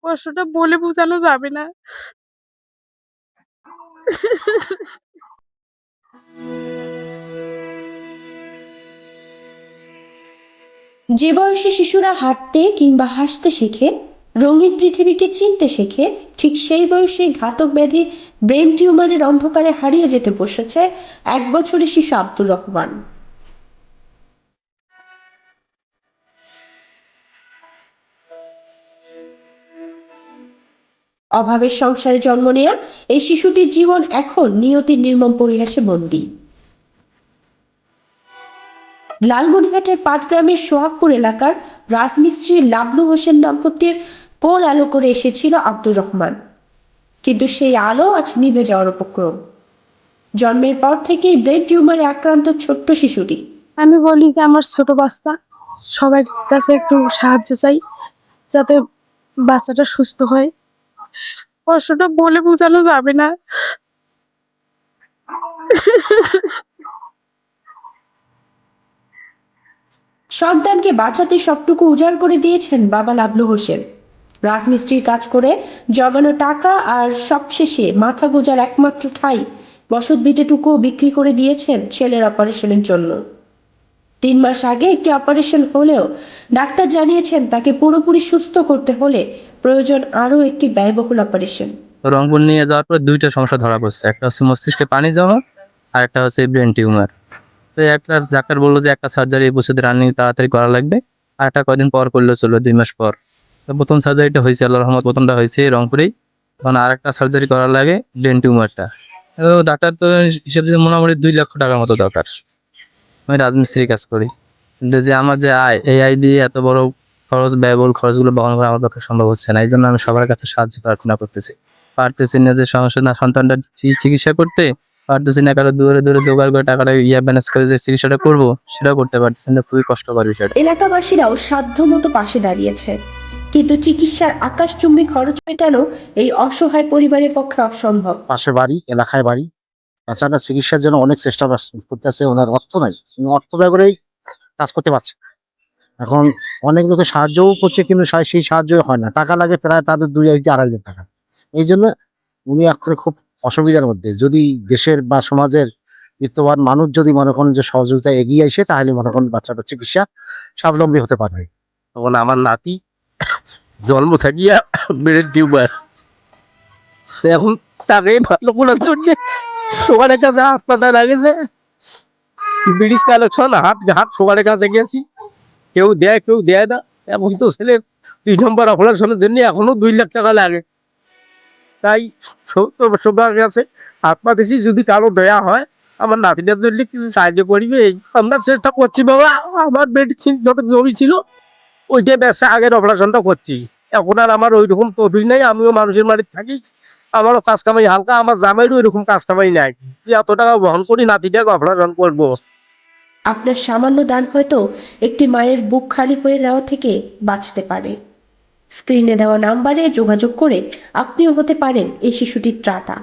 কষ্টটা বলে বোঝানো যাবে না। যে বয়সে শিশুরা হাঁটতে কিংবা হাসতে শেখে, রঙিন পৃথিবীকে চিনতে শেখে, ঠিক সেই বয়সে ঘাতক ব্যাধি ব্রেন টিউমারের অন্ধকারে হারিয়ে যেতে বসেছে 1 বছরের শিশু আব্দুর রহমান। অভাবের সংসারে জন্ম নেয়া এই শিশুটির জীবন এখন নিয়তির নির্মম পরিহাসে বন্দী। লালমনিরহাটের পাটগ্রামের সোহাগপুর এলাকার রাজমিস্ত্রি লাবলু হোসেন দম্পতির কোল আলো করে এসেছিল আব্দুর রহমান, কিন্তু সেই আলো আজ নিভে যাওয়ার উপক্রম। জন্মের পর থেকেই ব্রেন টিউমারে আক্রান্ত ছোট্ট শিশুটি। আমি বলি যে আমার ছোট বাচ্চা, সবার কাছে একটু সাহায্য চাই যাতে বাচ্চাটা সুস্থ হয়। কষ্টটা বলে বোঝানো যাবে না। সন্তানকে বাঁচাতে সবটুকু উজাড় করে দিয়েছেন বাবা লাবলু হোসেন। রাজমিস্ত্রির কাজ করে জমানো টাকা আর সবশেষে মাথা গোজার একমাত্র ঠাঁই বসত ভিটেটুকুও বিক্রি করে দিয়েছেন ছেলের অপারেশনের জন্য। 3 মাস আগে একটি অপারেশন হলেও ডাক্তার জানিয়েছেন তাকে পুরোপুরি সুস্থ করতে হলে প্রয়োজন আরও একটি ব্যয়বহুল অপারেশন। রংপুর নিয়ে যাওয়ার পর দুইটা সমস্যা ধরা পড়ছে, একটা হচ্ছে মস্তিষ্কে পানি জমা আর একটা হচ্ছে ব্রেন টিউমার। তো একটা ডাক্তার বললো যে একটা সার্জারি এই বছর রানিং তাড়াতাড়ি করা লাগবে, আর একটা কয়দিন পর করলে চলবে, 2 মাস পর। তো প্রথম সার্জারিটা হয়েছে, আল্লাহ রহমত প্রথমটা হয়েছে রংপুরেই। কারণ আর একটা সার্জারি করা লাগে ব্রেন টিউমারটা। তো ডাক্তার তো হিসেবে যে মোটামুটি 2 লক্ষ টাকার মতো দরকার। আমি রাজমিস্ত্রি কাজ করি, কিন্তু যে আমার যে আয়, এই আয় দিয়ে এত বড় খরচ, ব্যয়বহুল খরচগুলো বহন করা আমার পক্ষে সম্ভব হচ্ছে না। এই জন্য আমি সবার কাছে সাহায্য প্রার্থনা করতেছি। পারতেছি না যে সমস্যা না সন্তানটা চিকিৎসা করতে পারতেছি না, কারো দূরে দূরে জোগাড় করে টাকাটা ম্যানেজ করে যে চিকিৎসাটা করবো সেটাও করতে পারতেছি না। খুবই কষ্টকর বিষয়টা। এলাকাবাসীরাও সাধ্যমতো পাশে দাঁড়িয়েছে, কিন্তু চিকিৎসার আকাশচুম্বী খরচ মেটানো এই অসহায় পরিবারের পক্ষে অসম্ভব। পাশে বাড়ি, এলাকায় বাড়ি, তাছাড়া চিকিৎসার জন্য অনেক চেষ্টা করতেছে। ওনার অর্থ নাই, উনি অর্থ ব্যয় করেই কাজ করতে পারছে। এখন অনেক লোকে সাহায্যও করছে, কিন্তু সেই সাহায্য হয় না। টাকা লাগে প্রায় তাদের 2-2.5 টাকা। এই জন্য উনি এখন খুব অসুবিধার মধ্যে। যদি দেশের বা সমাজের বিত্তবান মানুষ যদি মনে করেন যে সহযোগিতা এগিয়ে আসে, তাহলে মনে করেন বাচ্চাটা চিকিৎসা স্বাবলম্বী হতে পারবে। তখন আমার নাতি জন্ম থাকিয়া ব্রেন টিউমার, এখন তাকে ভালো করার জন্য সবার কাছে হাসপাতাল লাগেছে, ব্রিটিশ কালেকশন হাত হাত সবার কাছে গেছি, কেউ দেয় কেউ দেয় না। এখন তো ছেলের 2 নম্বর অপারেশনের জন্য এখনো 2 লাখ টাকা লাগে। তাই সবার কাছে হাত পাতেছি, যদি কারো দেয়া হয় আমার নাতিটার জন্য কিছু সাহায্য করবে, আমরা চেষ্টা করছি। বাবা, আমার মেডিসিন যত জমি ছিল ওইটা বেসে আগের অপারেশনটা করছি। এখন আর আমার ওই রকম তহবিল নেই। আমিও মানুষের বাড়িতে থাকি, আমারও কাজ কামাই হালকা, আমার জামাইরও এরকম কাজ কামাই নাই যে এত টাকা বহন করি নাতিটাকে অপারেশন করবো। আপনার সামান্য দান হয়তো একটি মায়ের বুক খালি হয়ে যাওয়া থেকে বাঁচতে পারে। স্ক্রিনে দেওয়া নাম্বারে যোগাযোগ করে আপনিও হতে পারেন এই শিশুটির ত্রাতা।